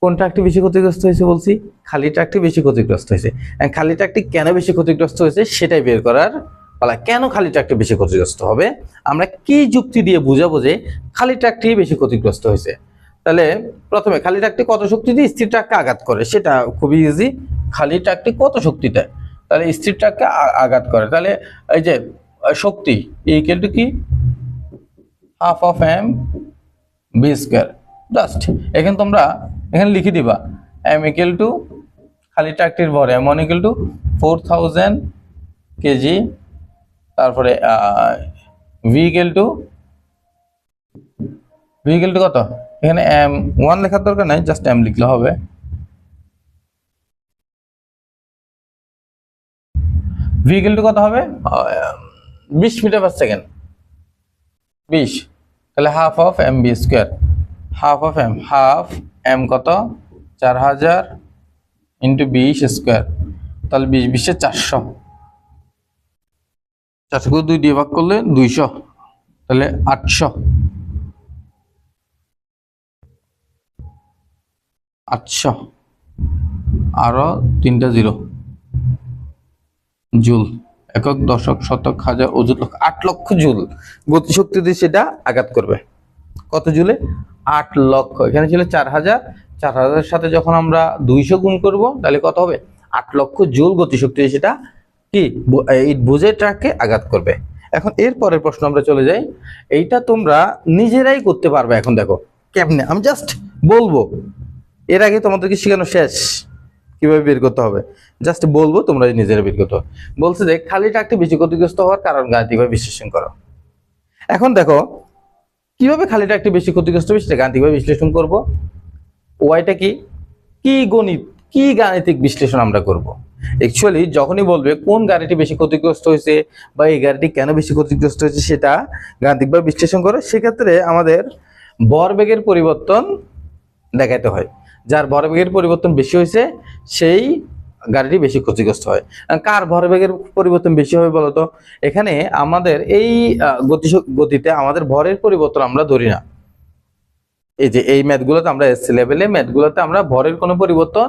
কোন ট্রাকটি বেশি ক্ষতিগ্রস্ত হয়েছে বলছি, খালি ট্রাকটি বেশি ক্ষতিগ্রস্ত হয়েছে। খালি ট্রাকটি কেন বেশি ক্ষতিগ্রস্ত হয়েছে সেটাই বের করার পালা। কেন খালি ট্রাকটি বেশি ক্ষতিগ্রস্ত হবে, আমরা কি যুক্তি দিয়ে বুঝাবো যে খালি ট্রাকটি বেশি ক্ষতিগ্রস্ত হয়েছে। তাহলে প্রথমে খালি ট্রাকটি কত শক্তি দিয়ে স্থির ট্রাককে আঘাত করে, সেটা খুবই ইজি। খালি ট্রাকটি কত শক্তি দেয়, তাহলে স্থির ট্রাককে আঘাত করে, তাহলে এই যে শক্তি ইকুয়াল টু কি half of M B square. Just এখানে তোমরা এখানে লিখে দিবা এম ইকুয়াল টু খালি ট্রাকটির ভর M1 ইকুয়াল টু 4000 কেজি, তারপরে ভি ইকুয়াল টু কত, এখানে M1 লেখার দরকার নাই, জাস্ট M লিখলে হবে। ভি ইকুয়াল টু কত হবে 20 মিটার পার সেকেন্ড 20, তাহলে half of M B square, half M কত 4000 ইন্টু 20 স্কয়ার, তাহলে 20 20 400, 400 কে 2 দিয়ে ভাগ করলে 200, তাহলে 800 আরো 3টা 0 জুল, একক দশক শতক হাজার অযুত লক্ষ 8 লক্ষ জুল গতিশক্তি দিয়ে সেটা আঘাত করবে। কত জুলে 8 লক্ষ, এখানে ছিল 4000, 4000 সাথে যখন আমরা 200 গুণ করব তাহলে কত হবে 8 লক্ষ জুল গতিশক্তি দিয়ে সেটা কি এই বোঝাই ট্রাককে আঘাত করবে। এখন এর পরের প্রশ্ন আমরা চলে যাই, এইটা তোমরা নিজেরাই করতে পারবে। এখন দেখো কেমনে, আমি জাস্ট বলবো, এর আগে তোমাদেরকে শেখানো শেষ কিভাবে বের করতে হবে, জাস্ট বলবো তোমরা নিজেরা বের করতে হবে। বলছে যে খালি ট্রাকটি বেশি ক্ষতিগ্রস্ত হওয়ার কারণ গাণিতিকভাবে বিশ্লেষণ করো। এখন দেখো কিভাবে খালিটা একটু বেশি ক্ষতিগ্রস্ত হবে সেটা গাণিতিকভাবে বিশ্লেষণ করব। ওয়াইটা কি কি গণিত কি গাণিতিক বিশ্লেষণ আমরা করব। অ্যাকচুয়ালি যখনই বলবে কোন গাড়িটি বেশি ক্ষতিগ্রস্ত হয়েছে বা এই গাড়িটি কেন বেশি ক্ষতিগ্রস্ত হয়েছে সেটা গাণিতিকভাবে বিশ্লেষণ করে, সেক্ষেত্রে আমাদের ভরবেগের পরিবর্তন দেখাতে হয়। যার ভরবেগের পরিবর্তন বেশি হয়েছে সেই গাড়িটি বেশি ক্ষতিগ্রস্ত হয়। কার ভরবেগের পরিবর্তন বেশি হবে বলতো? এখানে আমাদের এই গতিতে আমাদের ভরের পরিবর্তন আমরা ধরি না। এই যে এই ম্যাথগুলোতে আমরা এসসি লেভেলে ম্যাথগুলোতে আমরা ভরের কোনো পরিবর্তন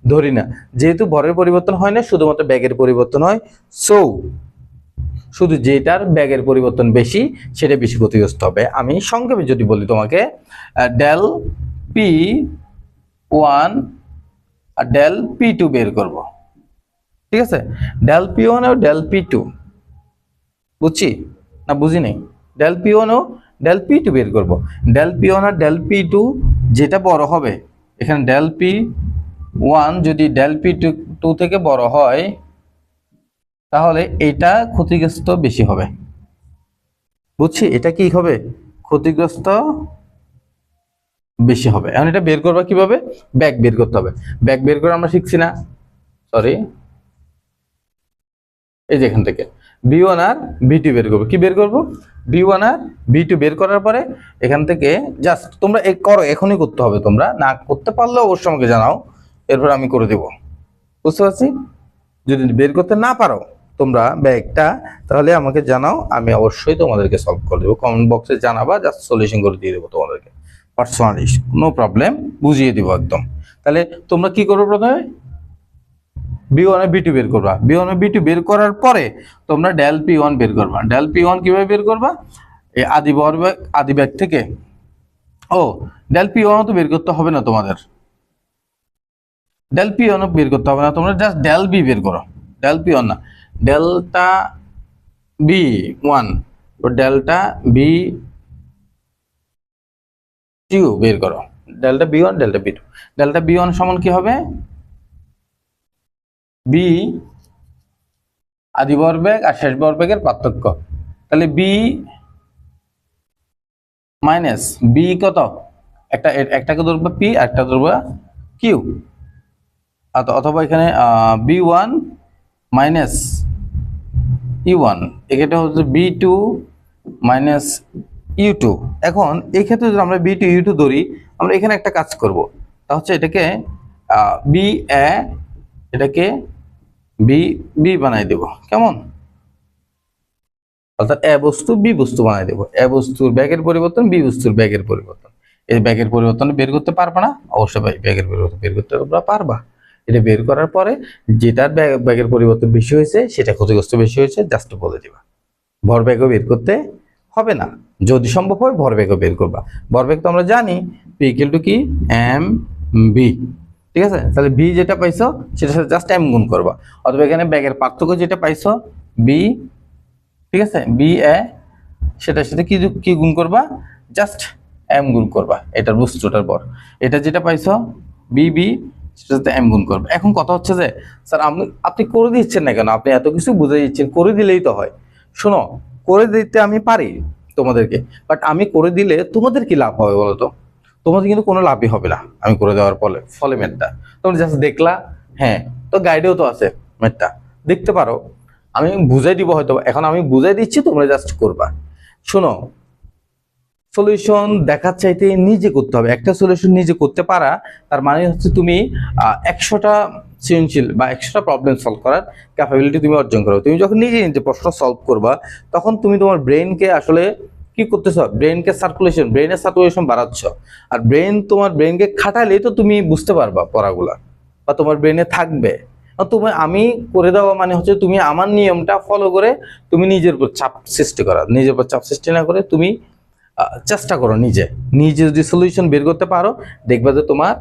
ধরি না। যেহেতু ভরের পরিবর্তন হয় না, শুধুমাত্র ব্যাগের পরিবর্তন হয়, সো শুধু যেটার ব্যাগের পরিবর্তন বেশি সেটা বেশি ক্ষতিগ্রস্ত হবে। আমি সংক্ষেপে যদি বলি তোমাকে, ডেল পি ওয়ান আর ডেল পি টু বের করব, ঠিক আছে? ডেল পি ওয়ান ও ডেল পি টু, বুঝছি না বুঝি নেই? ডেল পি ওয়ান ও ডেল পি টু বের করব। ডেল পি ওয়ান আর ডেল পি টু যেটা বড় হবে, এখানে ডেল পি ওয়ান যদি ডেল পি টু থেকে বড় হয় তাহলে এটা ক্ষতিগ্রস্ত বেশি হবে, বুঝছি? এটা কি হবে? ক্ষতিগ্রস্ত বেশি হবে। এখন এটা বের করবা কিভাবে? ব্যাক বের করতে হবে। ব্যাক বের করে আমরা শিখছি না, সরি, এই যে এখান থেকে B1 আর B2 বের করবো। কি বের করবো? B1 আর B2 বের করার পরে এখান থেকে জাস্ট তোমরা করো, এখনই করতে হবে। তোমরা না করতে পারলে অবশ্যই আমাকে জানাও, এরপর আমি করে দেব। বুঝতে পারছি? যদি বের করতে না পারো তোমরা ব্যাগটা, তাহলে আমাকে জানাও, আমি অবশ্যই তোমাদেরকে সলভ করে দেবো। কমেন্ট বক্সে জানাবা, জাস্ট সলিউশন করে দিয়ে দেবো তোমাদেরকে পার্সোনালি, নো প্রবলেম, বুঝিয়ে দিব একদম। তাহলে তোমরা কি করবে? প্রথমে B1 আর B2 বের করবা। B1 আর B2 বের করার পরে তোমরা ডেল P1 বের করবা। ডেল P1 কিভাবে বের করবা? এই আদি ব্যাগ থেকে, ও ডেল P1 তো বের করতে হবে না তোমাদের, ডেল P1 বের করতে হবে না, তোমরা জাস্ট ডেল B বের করো। ডেল P1 না, ডেল্টা B1 ও ডেল্টা B2 বের করো। Delta B1 delta B2, delta B1 সমান কি হবে? B আদি ভরবেগ আর শেষ ভরবেগের পার্থক্য। তাহলে B মাইনাস B কত? একটাকে ধরবো P আর একটা ধরবো Q, অথবা এখানে B1 মাইনাস E1, এটা হচ্ছে B2 মাইনাস U2। এখন এই ক্ষেত্রে যদি আমরা B2 U2 ধরি, আমরা এখানে একটা কাজ করব, তা হচ্ছে এটাকে BA, এটাকে B বানাই দেব। কেমন? অর্থাৎ এ বস্তু বি বস্তু বানাই দেব। এ বস্তুর ব্যাগের পরিবর্তন, বি বস্তুর ব্যাগের পরিবর্তন। এই ব্যাগের পরিবর্তন বের করতে পারবা না? অবশ্যই ভাই ব্যাগের পরিবর্তন বের করতে তোমরা পারবা। এটা বের করার পরে যেটার ব্যাগের পরিবর্তন বেশি হয়েছে সেটা ক্ষতিগ্রস্ত বেশি হয়েছে জাস্ট বলে দিবা। ভরবেগও বের করতে হবে না, যদি সম্ভব হয় ভরবেগও বের করবা। ভরবেগ তো আমরা জানি P ইকুয়াল টু কি mb, ঠিক আছে? তাহলে B যেটা পাইছো সেটার সাথে জাস্ট m গুণ করবা, অথবা এখানে ব্যাগের পার্থক্য যেটা পাইছো B, ঠিক আছে, BA, সেটার সাথে কি গুণ করবা? জাস্ট m গুণ করবা এটার বস্তুটার পর। এটা যেটা পাইছো BB, সেটার সাথে m গুণ করবা। এখন কথা হচ্ছে যে স্যার আপনি করে দিচ্ছেন না কেন? আপনি এত কিছু বুঝাই দিচ্ছেন, করে দিলেই তো হয়। শোনো, করে দিতে আমি পারি তোমাদেরকে, বাট আমি করে দিলে তোমাদের কি লাভ হবে বলো তো? তোমাদের কিন্তু কোনো লাভই হবে না আমি করে দেওয়ার ফলে ম্যাথটা তোমরা জাস্ট দেখলা, হ্যাঁ, তো গাইডেও তো আছে ম্যাথটা, দেখতে পারো। আমি বুঝাই দিব হয়তো, এখন আমি বুঝাই দিচ্ছি, তোমরা জাস্ট করবা। শোনো, সলিউশন দেখার চাইতে নিজে করতে হবে। একটা সলিউশন নিজে করতে পারা তার মানে হচ্ছে তুমি 100টা সৃজনশীল বা 100টা প্রবলেম সলভ করার ক্যাপাবিলিটি তুমি অর্জন করো। তুমি যখন নিজে নিজে প্রশ্ন সলভ করবা তখন তুমি তোমার ব্রেনকে আসলে কি করতেছ? ব্রেনের সার্কুলেশন বাড়াচ্ছ। আর তোমার ব্রেনকে খাটালেই তো তুমি বুঝতে পারবা পড়াগুলা, বা তোমার ব্রেনে থাকবে। আমি করে দেওয়া মানে হচ্ছে তুমি আমার নিয়মটা ফলো করে তুমি নিজের উপর চাপ সৃষ্টি করা। নিজের উপর চাপ সৃষ্টি না করে তুমি চেষ্টা করো নিজে যদি সলিউশন বের করতে পারো, দেখবা যে তোমার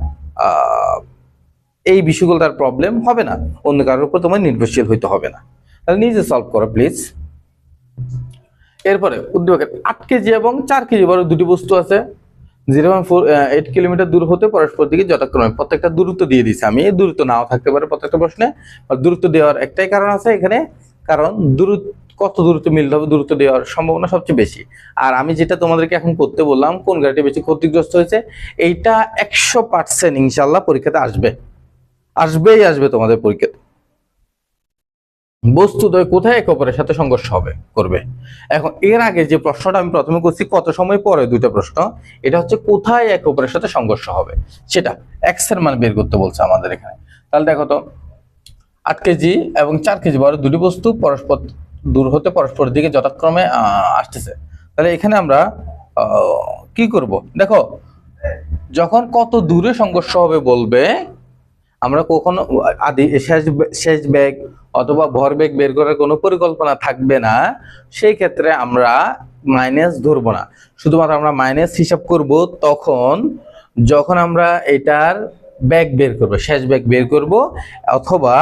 এই বিষয়গুলোর প্রবলেম হবে না, অন্য কারোর উপর তোমার নির্ভরশীল হইতে হবে না। তাহলে নিজে সলভ করো প্লিজ। এরপরে উদ্দীপকের 8 কেজি এবং 4 কেজি বড় দুটি বস্তু আছে, 0.8 কিলোমিটার দূর হতে পরস্পর দিকে যথাক্রমে, প্রত্যেকটা দূরত্ব দিয়ে দিছি আমি। দূরত্ব নাও থাকতে পারে প্রত্যেকটা প্রশ্নে, আর দূরত্ব দেওয়ার একটাই কারণ আছে এখানে, কারণ কত দূরত্ব মিলতে হবে, দূরত্ব দেওয়ার সম্ভাবনা সবচেয়ে বেশি। আর আমি যেটা তোমাদেরকে এখন করতে বললাম, কোন গাড়িটি বেশি ক্ষতিগ্রস্ত হয়েছে, এইটা 100% ইনশাল্লাহ পরীক্ষাতে আসবে তোমাদের পরীক্ষাতে। বস্তুদ্বয় কোথায় একে অপরের সাথে সংঘর্ষ করবে। এখন এর আগে যে প্রশ্নটা আমি প্রথমে করছি কত সময় পরে, দুইটা প্রশ্ন, এটা হচ্ছে কোথায় একে অপরের সাথে সংঘর্ষ হবে, সেটা এক্স এর মান বের করতে বলছে আমাদের এখানে। তাহলে দেখো তো 8 কেজি এবং 4 কেজি বড় দুটি বস্তু পরস্পর দূর হতে পরস্পরের দিকে যথাক্রমে আসতেছে। তাহলে এখানে আমরা কি করব, দেখো যখন কত দূরে সংঘর্ষ হবে বলবে, আমরা কখনো শেষ বেগ অথবা ভরবেগ বের করার কোনো পরিকল্পনা থাকবে না, সেই ক্ষেত্রে আমরা মাইনাস ধরবো না। শুধুমাত্র আমরা মাইনাস হিসাব করব তখন যখন আমরা এটার বেগ বের করব, শেষ বেগ বের করব অথবা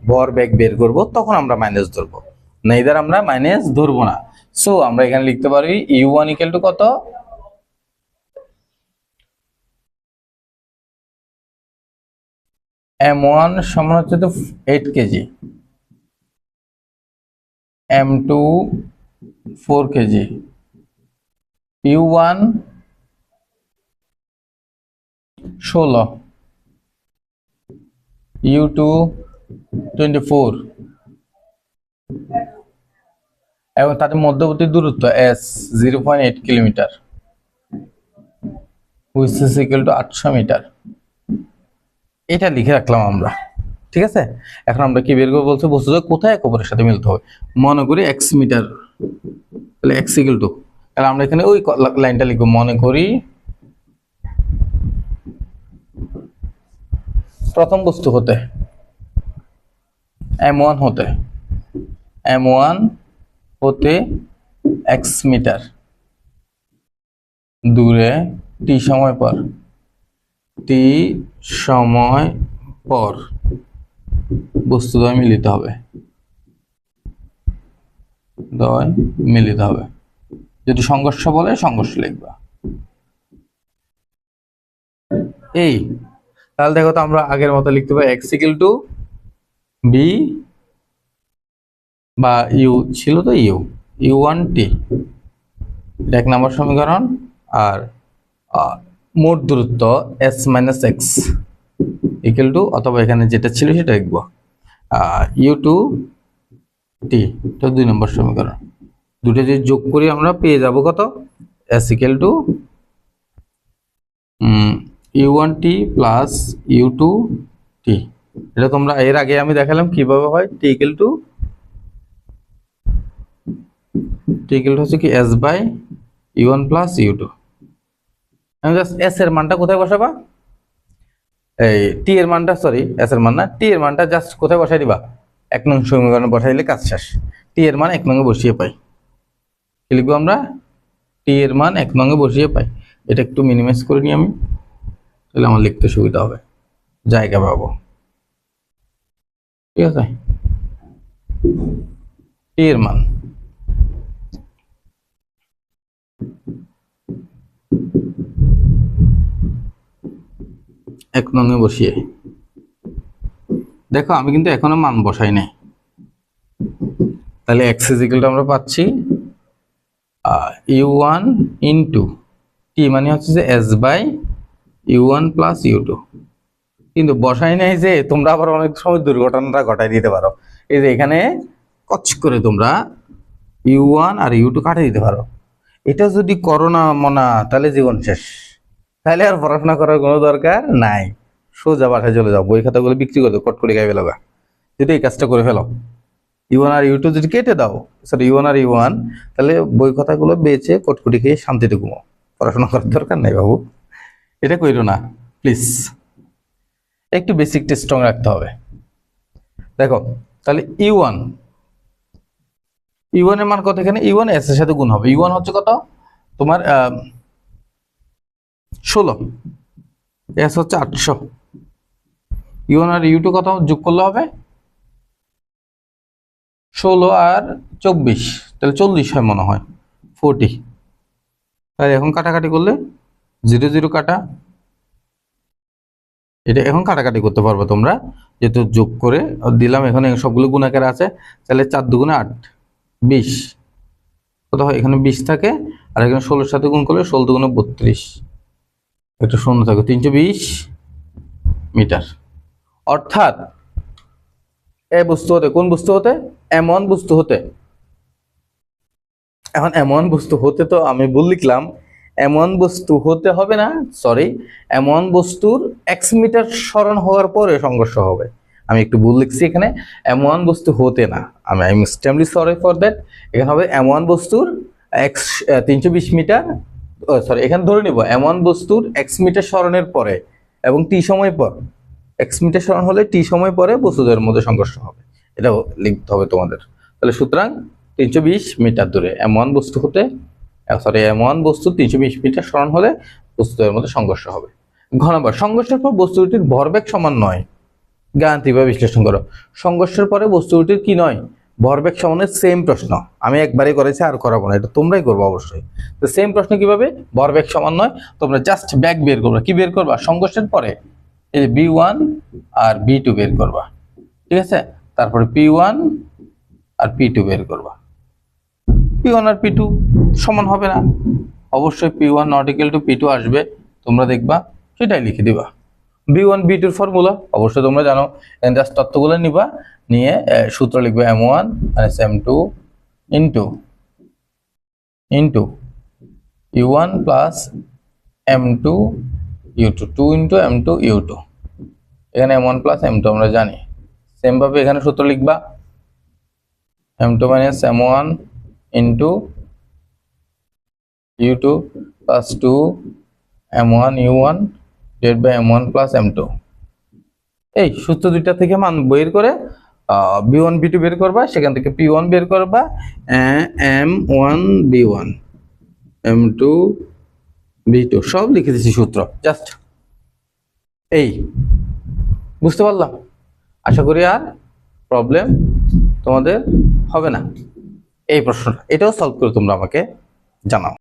ভরবেগ বের করব, তখন আমরা মাইনাস ধরবো, নেইদার আমরা মাইনাস ধরবো না। সো আমরা এখানে লিখতে পারি u1 ইকুয়াল টু কত, m1 সমান হচ্ছে তো 8 KG, m2 4 KG, u1 16, u2 24 এবং তাদের মধ্যবর্তী দূরত্ব s 0.8 কিলোমিটার, which is equal to 800 metre. এটা লিখে রাখলাম আমরা, ঠিক আছে। এখন আমরা কি বের করবো বলছে, বস্তুটা কোথায় একে অপরের সাথে মিলতে হবে, মনে করি x মিটার, তাহলে x ইকুয়াল টু, তাহলে আমরা এখানে ওই লাইনটা লিখবো, মনে করি প্রথম বস্তু হতে m1 হতে x মিটার দূরে t সময় পর বস্তুদ্বয় মিলিত হবে, যদি সংঘর্ষ বলে সংঘর্ষ লিখবা। এই তাহলে দেখো তো আমরা আগের মতো লিখতে পারি x ইকুয়াল টু b বা u ছিল তো u1t, এটা 1 নম্বর সমীকরণ। আর মোট দূরত্ব s minus x equal to, অথবা এখানে যেটা ছিল সেটা লিখবো u2t, এটা 2 নম্বর সমীকরণ। দুটো যদি যোগ করি আমরা পেয়ে যাব কত, s equal to u1t plus u2t। এটা তোমরা এর আগে আমি দেখালাম কিভাবে হয়, t ইকুয়াল টু হচ্ছে কি s by u1 plus u2। আমি জাস্ট s এর মানটা কোথায় বসাবা, এই t এর মানটা, সরি s এর মান না, t এর মানটা জাস্ট কোথায় বসাই দিবা, 1 নং সমীকরণে বসাইলে কাজ শেষ। t এর মান 1 নং এ বসিয়ে পাই, কি লিখবো আমরা, t এর মান 1 নং এ বসিয়ে পাই। এটা একটু মিনিমাইজ করে নিই আমি, তাহলে আমার লিখতে সুবিধা হবে, জায়গা পাবো, ঠিক আছে। t এর মান এক নং এ বসিয়ে, দেখো আমি কিন্তু এখনো মান বসাই নাই, তাহলে x ইকুয়াল টু আমরা পাচ্ছি u1 ইনটু t, মানে হচ্ছে যে s by u1 plus u2। কিন্তু বসাই নাই যে, তোমরা আবার অনেক সময় দুর্ঘটনাটা ঘটাই দিতে পারো, এই যে এখানে কচ করে তোমরা u1 আর u2 কাটে দিতে পারো। এটা যদি করো না মনা, তাহলে জীবন শেষ, তাহলে আর পড়াশোনা করার কোনো দরকার নাই, সোজা বাসায় চলে যাও, বই খাতাগুলো বিক্রি করে দাও, কটকটি গায়ে ফেলো, যদি এই কাজটা করে ফেলো, u1 আর u2 যদি কেটে দাও, সরি u1 আর u1, তাহলে বই খাতাগুলো বেচে কটকটি খেয়ে শান্তিতে ঘুমাও, পড়াশোনা করার দরকার নাই বাবু, এটা কইরো না প্লিজ, একটু বেসিকটা স্ট্রং রাখতে হবে। দেখো তাহলে u1 এর মান কত, এখানে u1 s এর সাথে গুণ হবে, u1 হচ্ছে কত তোমার 16, s হচ্ছে 800, u1 আর u2 কত যোগ করলে হবে 16 আর 24, তাহলে 40 হয় মনে হয়, 40। তাহলে এখন কাটাকাটি করলে 0 0 কাটা, এটা এখন কাটাকাটি করতে পারবে তোমরা, যেহেতু যোগ করে দিলাম, এখানে সবগুলো গুণাকার আছে, তাহলে 4 2 8, 20 কত হয়, এখানে 20 থাকে, আর এখানে 16 সাথে গুণ করলে 16 দুগুণে 32, একটা শূন্য থাকে, 320 মিটার। অর্থাৎ এ বস্তু হতে, কোন বস্তু হতে, এমন বস্তু হতে, এখন এমন বস্তু হতে তো আমি ভুল লিখলাম, এমন বস্তু হতে হবে না, সরি, এমন বস্তুর এক্স মিটার সরণ হওয়ার পরে সংঘর্ষ হবে। আমি একটু ভুল লিখছি এখানে, এমন বস্তু হতে না, আমি I am extremely sorry for that. এখানে হবে এমন বস্তুর এক্স 320 মিটার, সরি, এখানে ধরে নিব এমন বস্তুর এক্স মিটার সরণের পরে এবং টি সময় পর, এক্স মিটার সরণ হলে টি সময় পরে বস্তুদের মধ্যে সংঘর্ষ হবে, এটাও লিখতে হবে তোমাদের। তাহলে সুতরাং 320 মিটার দূরে এমন বস্তু হতে, সরি, এমন বস্তু 320 মিটার সরণ হলে বস্তুদের মধ্যে সংঘর্ষ হবে। ঘ নম্বর, সংঘর্ষের পর বস্তু দুটির ভরবেগ সমান নয়, গাণিতিক ভাবে বিশ্লেষণ করো। সংঘর্ষের পরে বস্তু দুটির কি নয়, ভরবেগ সমানের সেম প্রশ্ন, আমি একবারই করেছি আর করাবো না, এটা তোমরাই করবো অবশ্যই। তো সেম প্রশ্ন কিভাবে ভরবেগ সমান নয়, তোমরা জাস্ট ব্যাক বের করবা, কি বের করবা, সংঘর্ষের পরে এই যে B1 আর B2 বের করবা, ঠিক আছে, তারপরে P1 আর P2 বের করবা। P1 আর P2 সমান হবে না, অবশ্যই P1 not equal to P2 আসবে, তোমরা দেখবা সেটাই লিখে দিবা। B1 B2 এর ফর্মুলা অবশ্যই তোমরা জানো, জাস্ট তথ্যগুলো নিবা, নিয়ে সূত্র লিখবে M1 M2 into U1 plus M2 U2, 2 into M2 U2, এখানে M1 প্লাস M2 আমরা জানি। সেম ভাবে এখানে সূত্র লিখবা M2 minus M1 into U2 plus 2 M1 U1 divide by M1 plus M2। এই সূত্র দুইটা থেকে মান বের করে B1 B2 বের করবা, সেখান থেকে P1 বের করবা, M1 B1 M2 B2 সব লিখে দিচ্ছি সূত্র, জাস্ট এই বুঝতে পারলাম। আশা করি আর প্রবলেম তোমাদের হবে না এই প্রশ্নটা, এটাও সলভ করে তোমরা আমাকে জানাও।